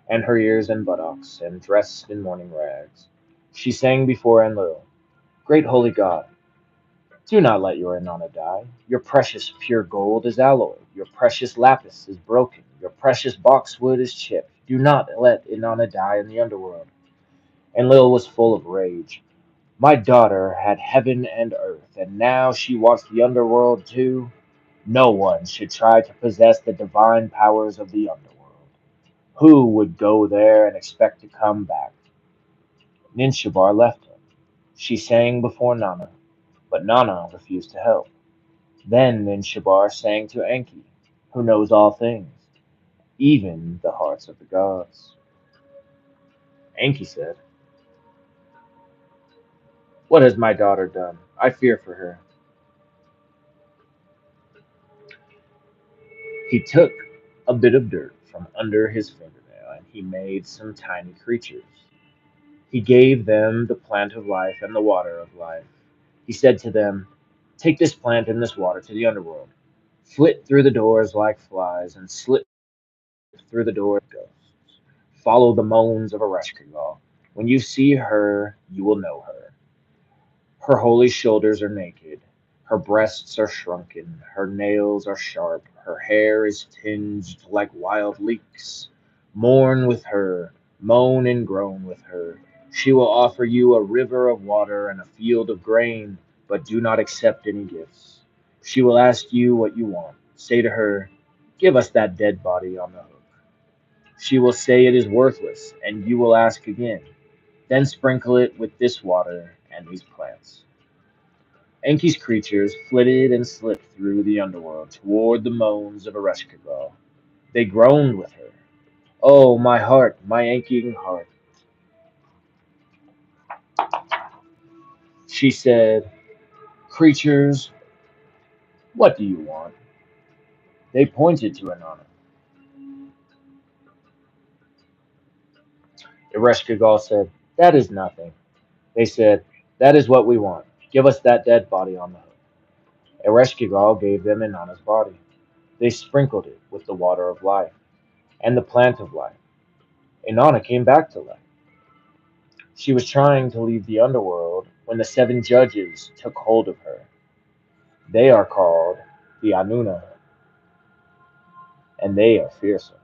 and her ears and buttocks, and dressed in mourning rags. She sang before Enlil, "Great holy God, do not let your Inanna die. Your precious pure gold is alloyed. Your precious lapis is broken. Your precious boxwood is chipped. Do not let Inanna die in the underworld." Enlil was full of rage. "My daughter had heaven and earth, and now she wants the underworld too. No one should try to possess the divine powers of the underworld. Who would go there and expect to come back?" Ninshabar left him. She sang before Nana, but Nana refused to help. Then Ninshabar sang to Enki, who knows all things, even the hearts of the gods. Enki said, "What has my daughter done? I fear for her." He took a bit of dirt from under his finger he made some tiny creatures. He gave them the plant of life and the water of life. He said to them, "Take this plant and this water to the underworld. Flit through the doors like flies and slip through the door like ghosts. Follow the moans of Ereshkigal. When you see her, you will know her. Her holy shoulders are naked, her breasts are shrunken, her nails are sharp, her hair is tinged like wild leeks. Mourn with her, moan and groan with her. She will offer you a river of water and a field of grain, but do not accept any gifts. She will ask you what you want. Say to her, 'Give us that dead body on the hook.' She will say it is worthless, and you will ask again. Then sprinkle it with this water and these plants." Enki's creatures flitted and slipped through the underworld toward the moans of Ereshkigal. They groaned with her. "Oh, my heart, my aching heart," she said. "Creatures, what do you want?" They pointed to Inanna. Ereshkigal said, "That is nothing." They said, "That is what we want. Give us that dead body on the hook." Ereshkigal gave them Inanna's body. They sprinkled it with the water of life and the plant of life. Inanna came back to life. She was trying to leave the underworld when the seven judges took hold of her. They are called the Anuna, and they are fearsome.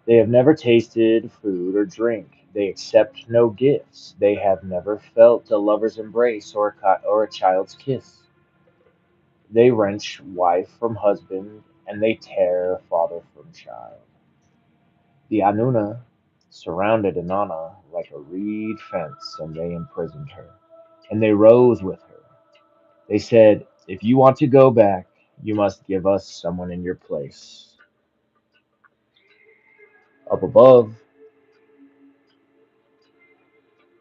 They have never tasted food or drink. They accept no gifts. They have never felt a lover's embrace or a child's kiss. They wrench wife from husband, and they tear father from child. The Anuna surrounded Inanna like a reed fence, and they imprisoned her. And they rose with her. They said, "If you want to go back, you must give us someone in your place." Up above,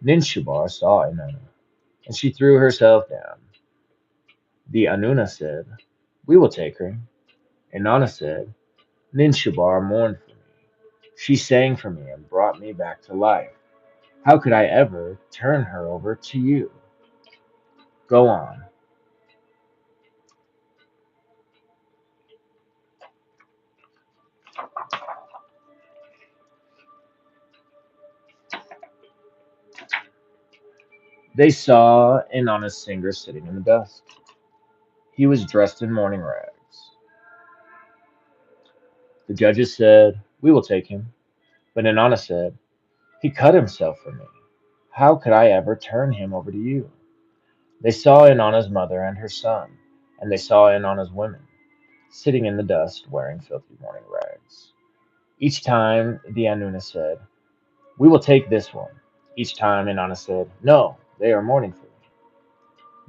Ninshabar saw Inanna, and she threw herself down. The Anuna said, "We will take her." Inanna said, "Ninshabar mourned for me. She sang for me and brought me back to life. How could I ever turn her over to you? Go on." They saw Inanna's singer sitting in the dust. He was dressed in mourning rags. The judges said, "We will take him." But Inanna said, "He cut himself for me. How could I ever turn him over to you?" They saw Inanna's mother and her son, and they saw Inanna's women, sitting in the dust wearing filthy mourning rags. Each time the Anuna said, "We will take this one." Each time Inanna said, "No, they are mourning for me."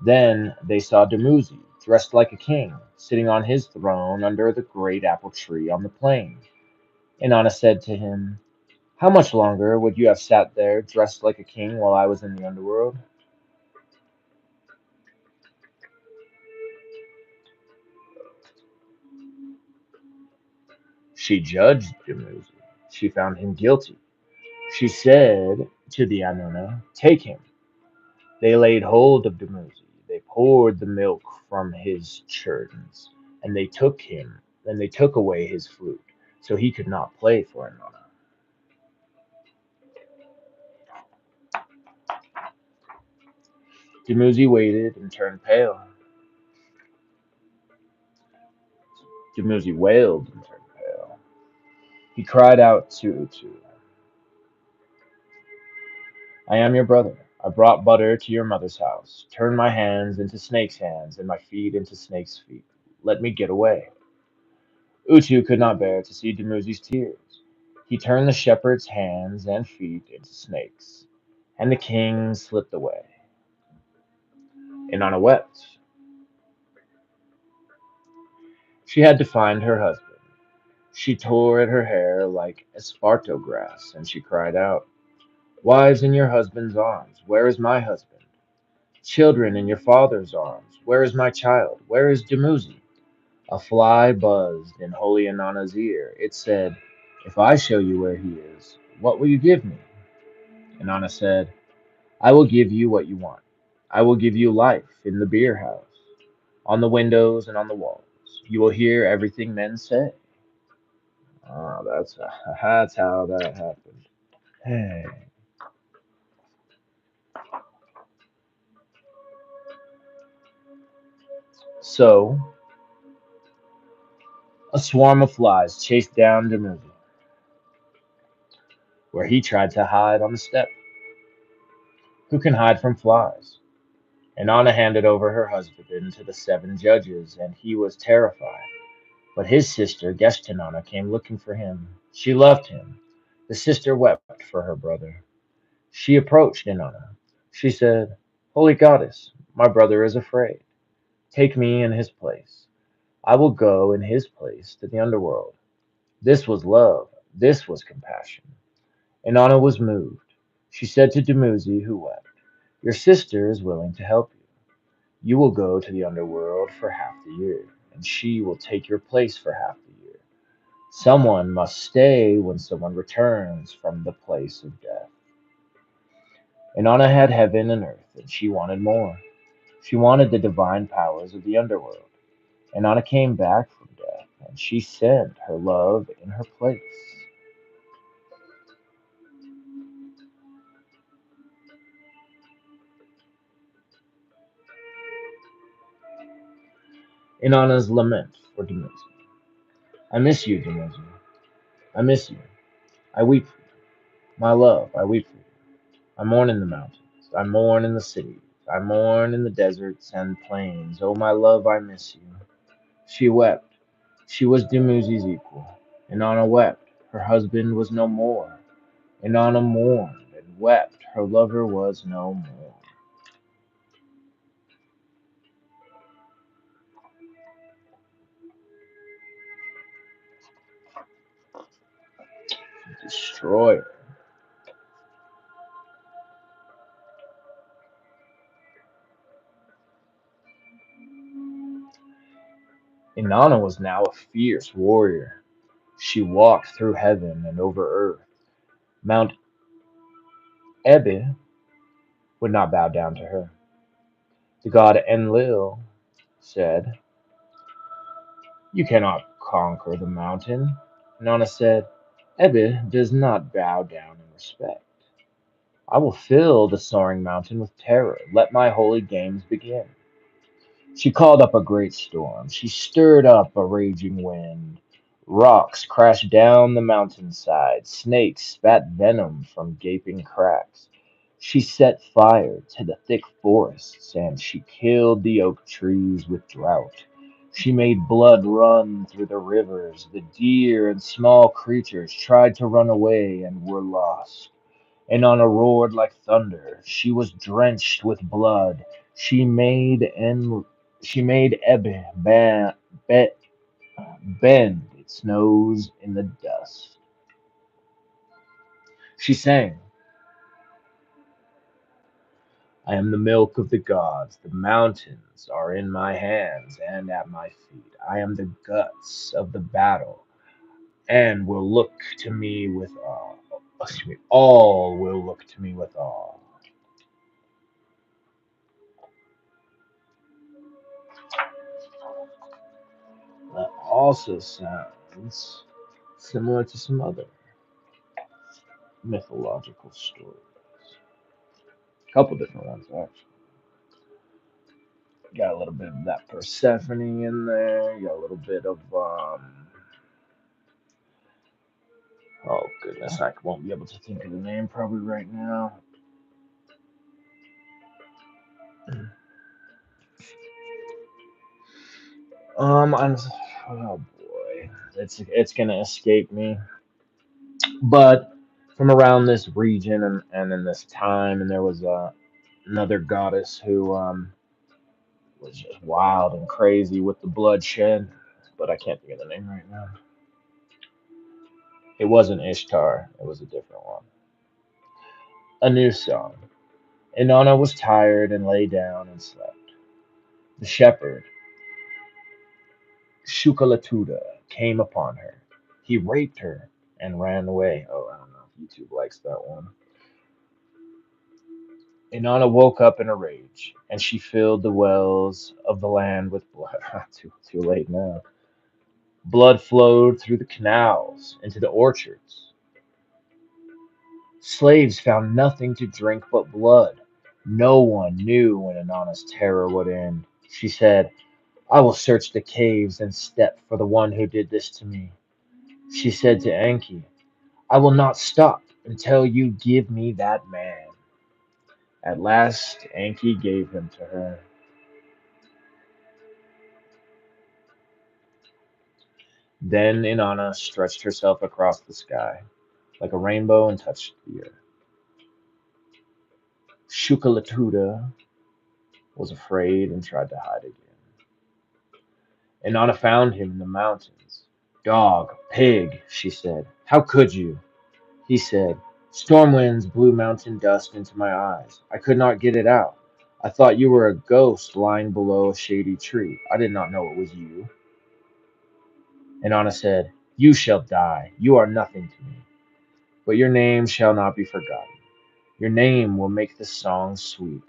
Then they saw Dumuzi, dressed like a king, sitting on his throne under the great apple tree on the plain. Inanna said to him, "How much longer would you have sat there dressed like a king while I was in the underworld?" She judged Dumuzi. She found him guilty. She said to the Anuna, "Take him." They laid hold of Dumuzi. They poured the milk from his churns, and they took him, and they took away his flute, so he could not play for Inanna. Dumuzi waited and turned pale. Dumuzi wailed and turned pale. He cried out to Utu, "I am your brother. I brought butter to your mother's house. Turn my hands into snakes' hands and my feet into snakes' feet. Let me get away." Utu could not bear to see Dumuzi's tears. He turned the shepherd's hands and feet into snakes, and the king slipped away. Inanna wept. She had to find her husband. She tore at her hair like esparto grass, and she cried out, "Wives in your husband's arms, where is my husband? Children in your father's arms, where is my child? Where is Dumuzi?" A fly buzzed in holy Inanna's ear. It said, If I show you where he is, what will you give me? Inanna said, I will give you what you want. I will give you life in the beer house, on the windows and on the walls. You will hear everything men say. Oh, that's how that happened. Hey. So, a swarm of flies chased down Demuzi, where he tried to hide on the step. Who can hide from flies? And Anna handed over her husband to the 7 judges, and he was terrified. But his sister, Gestinana, came looking for him. She loved him. The sister wept for her brother. She approached Inanna. She said, Holy Goddess, my brother is afraid. Take me in his place. I will go in his place to the underworld. This was love. This was compassion. Inanna was moved. She said to Dumuzi, who wept, Your sister is willing to help you. You will go to the underworld for half the year, and she will take your place for half the year. Someone must stay when someone returns from the place of death. Inanna had heaven and earth, and she wanted more. She wanted the divine powers of the underworld. Inanna came back from death, and she sent her love in her place. Inanna's lament for Dumuzi. I miss you, Dumuzi. I miss you. I weep for you. My love, I weep for you. I mourn in the mountains. I mourn in the cities. I mourn in the deserts and plains. Oh, my love, I miss you. She wept. She was Dumuzi's equal. Inanna wept. Her husband was no more. Inanna mourned and wept. Her lover was no more. Destroyer. Inanna was now a fierce warrior. She walked through heaven and over earth. Mount Ebbe would not bow down to her. The god Enlil said, You cannot conquer the mountain. Nana said, Ebbe does not bow down in respect. I will fill the soaring mountain with terror. Let my holy games begin. She called up a great storm. She stirred up a raging wind. Rocks crashed down the mountainside. Snakes spat venom from gaping cracks. She set fire to the thick forests, and she killed the oak trees with drought. She made blood run through the rivers. The deer and small creatures tried to run away and were lost. Inanna roared like thunder. She was drenched with blood. She made and she made be, bend its nose in the dust. She sang, I am the milk of the gods. The mountains are in my hands and at my feet. I am the guts of the battle and will look to me with awe. Excuse me, all will look to me with awe. That also sounds similar to some other mythological stories. A couple different ones, actually. Got a little bit of that Persephone in there. You got a little bit of oh goodness, I won't be able to think of the name probably right now. I'm oh boy, it's gonna escape me. But from around this region and in this time, and there was another goddess who was just wild and crazy with the bloodshed, but I can't think of the name right now. It wasn't Ishtar, it was a different one. A new song. Inanna was tired and lay down and slept. The shepherd, Shukalatuda, came upon her. He raped her. and ran away. Oh, I don't know if YouTube likes that one. Inanna woke up in a rage, and she filled the wells of the land with blood. Too late now. Blood flowed through the canals into the orchards. Slaves found nothing to drink but blood. No one knew when Inanna's terror would end. She said, I will search the caves and step for the one who did this to me. She said to Enki, I will not stop until you give me that man. At last, Enki gave him to her. Then Inanna stretched herself across the sky like a rainbow and touched the earth. Shukalatuda was afraid and tried to hide again. Inanna found him in the mountains. Dog, pig, she said, how could you? He said, storm winds blew mountain dust into my eyes. I could not get it out. I thought you were a ghost lying below a shady tree. I did not know it was you. Inanna said, you shall die. You are nothing to me. But your name shall not be forgotten. Your name will make the song sweet.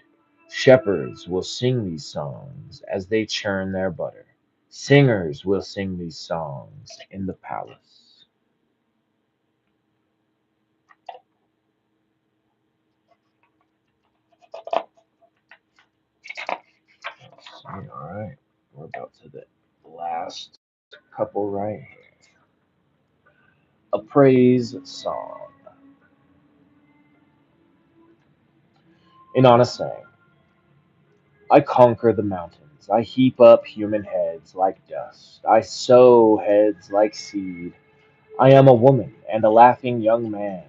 Shepherds will sing these songs as they churn their butter. Singers will sing these songs in the palace. Let's see, all right. We're about to the last couple right here. A praise song. Inanna sang, I conquer the mountains. I heap up human heads like dust. I sow heads like seed. I am a woman and a laughing young man.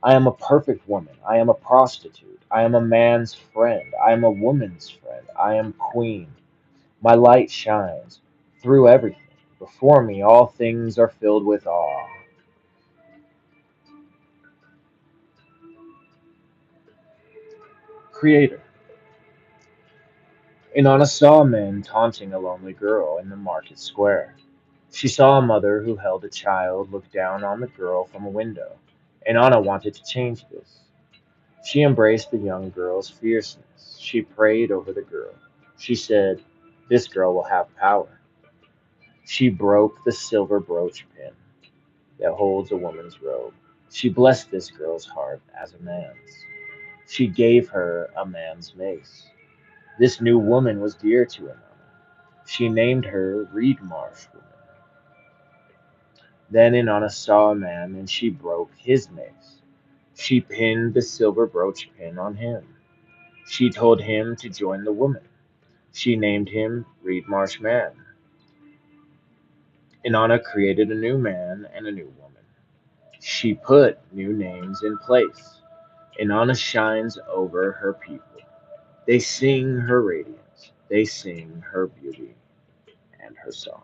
I am a perfect woman. I am a prostitute. I am a man's friend. I am a woman's friend. I am queen. My light shines through everything. Before me, all things are filled with awe. Creator. Inanna saw men taunting a lonely girl in the market square. She saw a mother who held a child look down on the girl from a window. Inanna wanted to change this. She embraced the young girl's fierceness. She prayed over the girl. She said, this girl will have power. She broke the silver brooch pin that holds a woman's robe. She blessed this girl's heart as a man's. She gave her a man's mace. This new woman was dear to Inanna. She named her Reed Marsh Woman. Then Inanna saw a man and she broke his mace. She pinned the silver brooch pin on him. She told him to join the woman. She named him Reed Marsh Man. Inanna created a new man and a new woman. She put new names in place. Inanna shines over her people. They sing her radiance. They sing her beauty and her song.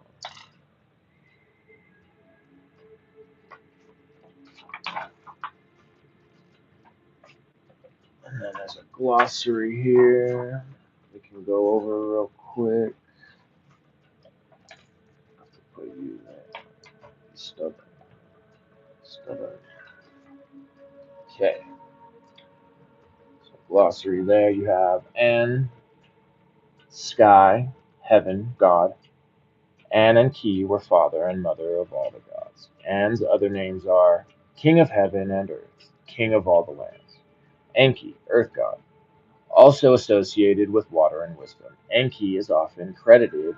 And then there's a glossary here we can go over real quick. Have to put you there. Stubborn. Stubborn. Okay. So glossary there you have An, sky, heaven, God. An and Ki were father and mother of all the gods. An's other names are King of heaven and earth, King of all the lands. Enki, earth god, also associated with water and wisdom. Enki is often credited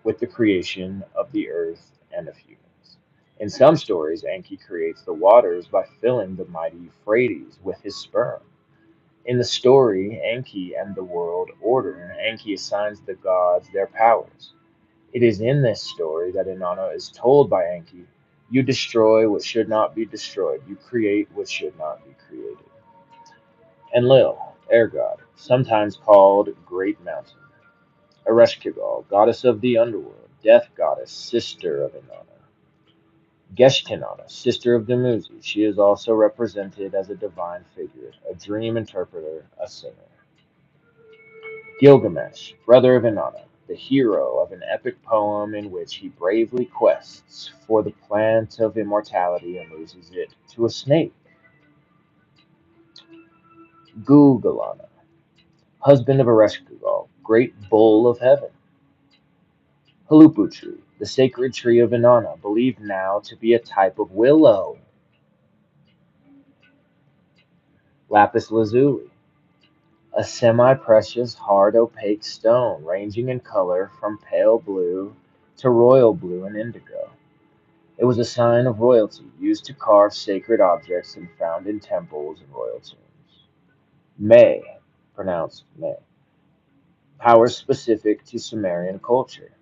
with the creation of the earth and of humans. In some stories, Enki creates the waters by filling the mighty Euphrates with his sperm. In the story, Enki and the world order, Enki assigns the gods their powers. It is in this story that Inanna is told by Enki, you destroy what should not be destroyed, you create what should not be created. Enlil, air god, sometimes called Great Mountain. Ereshkigal, goddess of the underworld, death goddess, sister of Inanna. Geshtinanna, sister of Dumuzi. She is also represented as a divine figure, a dream interpreter, a singer. Gilgamesh, brother of Inanna, the hero of an epic poem in which he bravely quests for the plant of immortality and loses it to a snake. Gugalana, husband of Ereshkigal, great bull of heaven. Halupu tree, the sacred tree of Inanna, believed now to be a type of willow. Lapis lazuli, a semi-precious, hard, opaque stone ranging in color from pale blue to royal blue and indigo. It was a sign of royalty, used to carve sacred objects and found in temples and royal tombs. May, pronounced May, powers specific to Sumerian culture.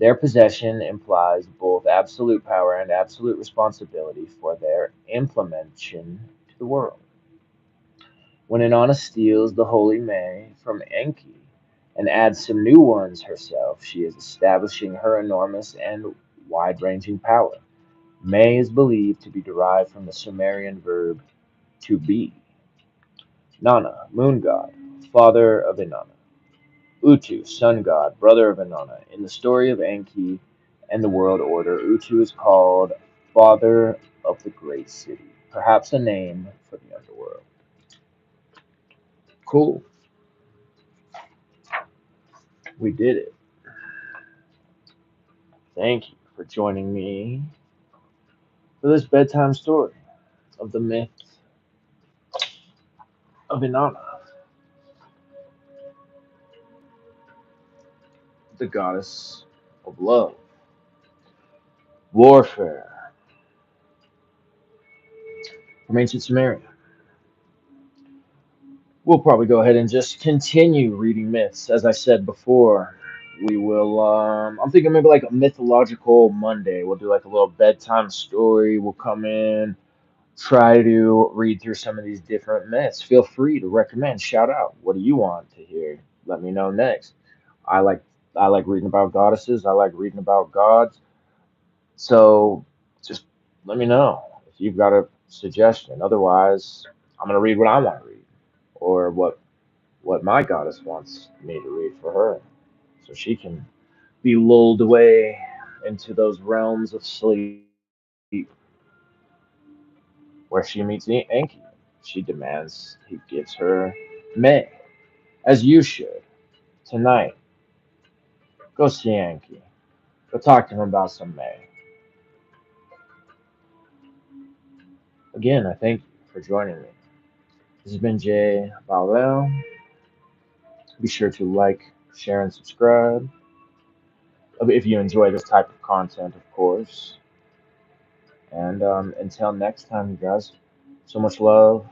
Their possession implies both absolute power and absolute responsibility for their implementation to the world. When Inanna steals the holy May from Enki and adds some new ones herself, she is establishing her enormous and wide ranging power. May is believed to be derived from the Sumerian verb to be. Nana, moon god, father of Inanna. Utu, sun god, brother of Inanna. In the story of Enki and the world order, Utu is called father of the great city, perhaps a name for the underworld. Cool. We did it. Thank you for joining me for this bedtime story of the myth of Inanna, the goddess of love, warfare from ancient Sumeria. We'll probably go ahead and just continue reading myths. As I said before, we will, I'm thinking maybe like a mythological Monday. We'll do like a little bedtime story. We'll come in, try to read through some of these different myths. Feel free to recommend, shout out. What do you want to hear? Let me know next. I like I like reading about goddesses. I like reading about gods. So just let me know if you've got a suggestion. Otherwise, I'm gonna read what I want to read, or what my goddess wants me to read for her, so she can be lulled away into those realms of sleep where she meets Enki. She demands he gives her May, as you should tonight. Go see Enki. Go talk to him about some May. Again, I thank you for joining me. This has been Jay Bowell. Be sure to like, share, and subscribe if you enjoy this type of content, of course. And until next time, you guys, so much love.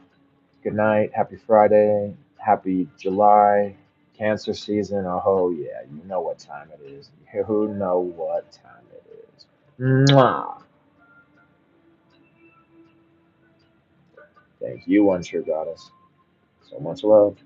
Good night. Happy Friday. Happy July. Cancer season. Oh, yeah. You know what time it is. You know what time it is. Mwah. Thank you, One True Goddess. So much love.